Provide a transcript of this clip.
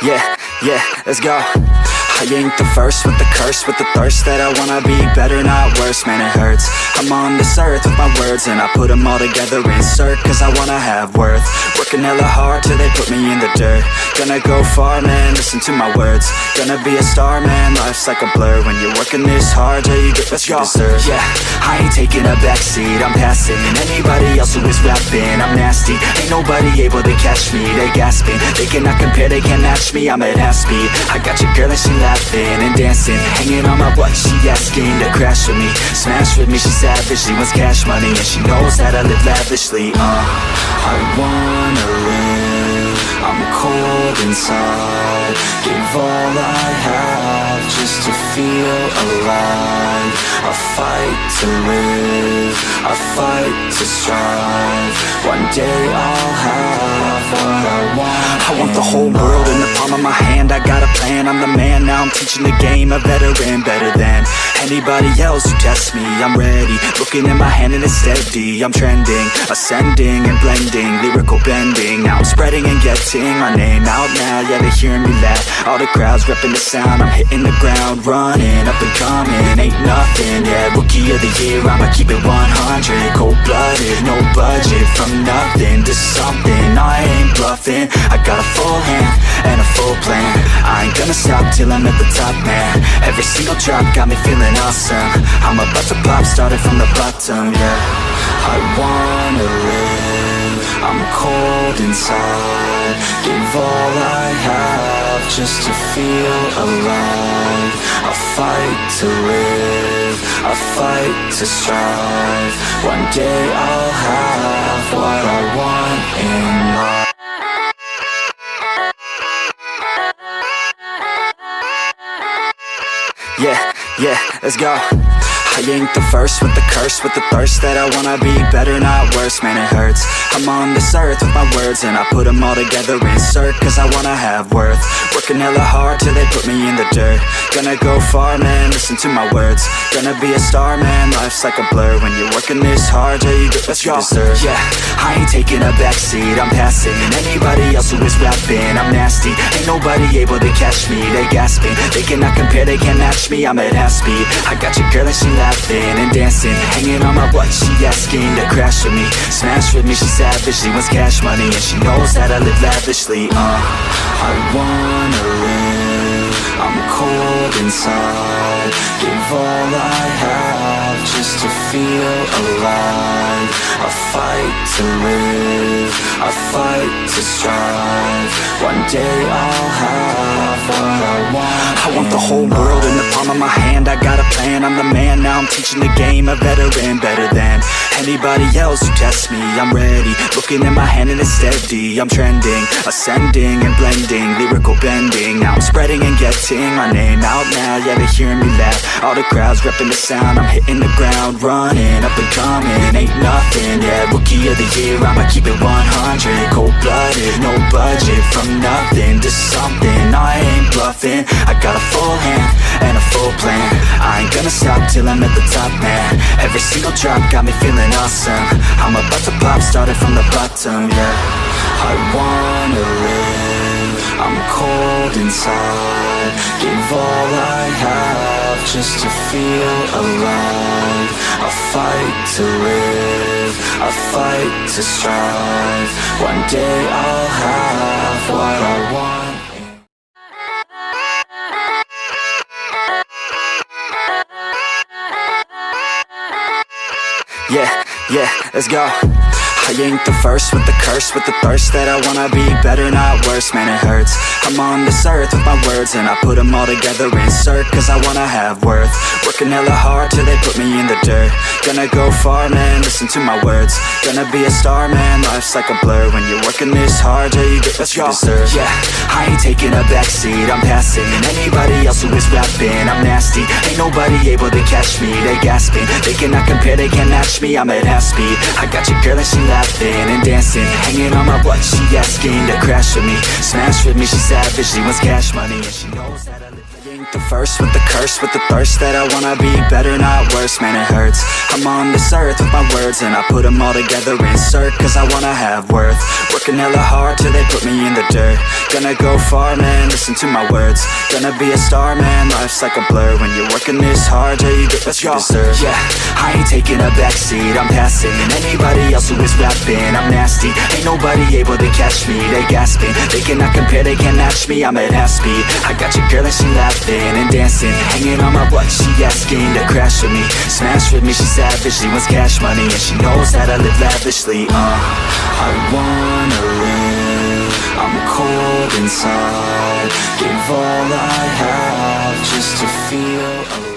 Yeah, let's go. I ain't the first with the curse, with the thirst that I wanna be better, not worse, man it hurts. I'm on this earth with my words and I put them all together, insert, cause I wanna have worth. Working hella hard till they put me in the dirt. Gonna go far, man, listen to my words. Gonna be a star, man, life's like a blur. When you're working this hard, yeah, you get what you deserve. Yeah, I ain't taking a backseat, I'm passing anybody else who is rapping. I'm nasty, ain't nobody able to catch me. They gasping, they cannot compare, they can't match me. I'm at half speed, I got your girl and she laughing and dancing, hanging on my butt, she asking to crash with me, smash with me, she savage, she wants cash money, and she knows that I live lavishly. I wanna live, I'm cold inside, give all I have just to feel alive. I fight to live, I fight to strive, one day I'll have what I want. I want the whole world in the palm of my hand, I got a plan, I'm the man, now I'm teaching the game, a veteran, better than anybody else who tests me. I'm ready, looking at my hand and it's steady, I'm trending, ascending and blending, lyrical bending, now I'm spreading and getting my name out now, yeah, they hearing me laugh, all the crowds repping the sound, I'm hitting the ground, running, up and coming, ain't nothing, yeah, rookie of the year, I'ma keep it 100, cold-blooded, no budget, from nothing to something, I ain't bluffing, I got a full hand and a full plan, I ain't gonna stop till I'm at the top, man, every single drop got me feeling awesome, I'm about to pop, started from the bottom, yeah, I wanna live, I'm cold inside, give all I have just to feel alive, I fight to live, I fight to strive, one day I'll have what I want in life. Yeah, let's go. I ain't the first with the curse, with the thirst that I wanna be better, not worse, man it hurts. I'm on this earth with my words and I put them all together, insert, cause I wanna have worth. Working hella hard till they put me in the dirt. Gonna go far, man, listen to my words. Gonna be a star, man, life's like a blur. When you're working this hard, yeah, you get what you deserve. Yeah, I ain't taking a backseat, I'm passing anybody else who is rapping. I'm nasty, ain't nobody able to catch me. They gasping, they cannot compare, they can't match me. I'm at half speed, I got your girl and she laughing and dancing, hanging on my butt, she asking to crash with me, smash with me, she savage, she wants cash money, and she knows that I live lavishly. I wanna live, I'm cold inside, give all I have just to feel alive. I fight to live, I fight to strive, one day I'll have what I want. I want the whole world in the palm of my hand, I got a plan, I'm the man, now I'm teaching the game, a veteran, better than anybody else who tests me. I'm ready, looking at my hand and it's steady, I'm trending, ascending and blending, lyrical bending, now I'm spreading and getting my name out now, yeah, they hearing me laugh, all the crowds repping the sound, I'm hitting the ground, running, up and coming, ain't nothing, yeah, rookie of the year, I'ma keep it 100, cold-blooded, no budget, from nothing to something, I ain't bluffing, I got a full hand and a full plan, I ain't gonna stop till I'm at the top, man, every single drop got me feeling awesome, I'm about to pop, started from the bottom, yeah, I wanna live, I'm cold inside, give all I have just to feel alive, I fight to live, I fight to strive, one day I'll have what I want. Yeah, let's go. I ain't the first with the curse, with the thirst that I wanna be better, not worse, man it hurts. I'm on this earth with my words and I put them all together, insert, cause I wanna have worth. Working hella hard till they put me in the dirt. Gonna go far, man, listen to my words. Gonna be a star, man, life's like a blur. When you're working this hard, yeah, you get what you deserve. Yeah, I ain't taking a backseat, I'm passing anybody else who is rapping. I'm nasty, ain't nobody able to catch me. They gasping, they cannot compare, they can't match me. I'm at half speed, I got your girl and she laughing and dancing, hanging on my butt, she asking to crash with me, smash with me, she savage, she wants cash money, and she knows that I live. I ain't the first with the curse, with the thirst that I wanna be better, not worse, man it hurts. I'm on this earth with my words and I put them all together, insert, cause I wanna have worth. Working hella hard till they put me in the dirt. Gonna go far, man, listen to my words. Gonna be a star, man, life's like a blur. When you're working this hard till you get what you deserve. Yeah, I ain't taking a backseat, I'm passing anybody else who is rapping. I'm nasty, ain't nobody able to catch me. They gasping, they cannot compare, they can't match me. I'm at half speed, I got your girl and she laughing and dancing, hanging on my butt, she asking to crash with me, smash with me, she savage, she wants cash money, and she knows that I live lavishly. I wanna live, I'm cold inside, give all I have just to feel alive.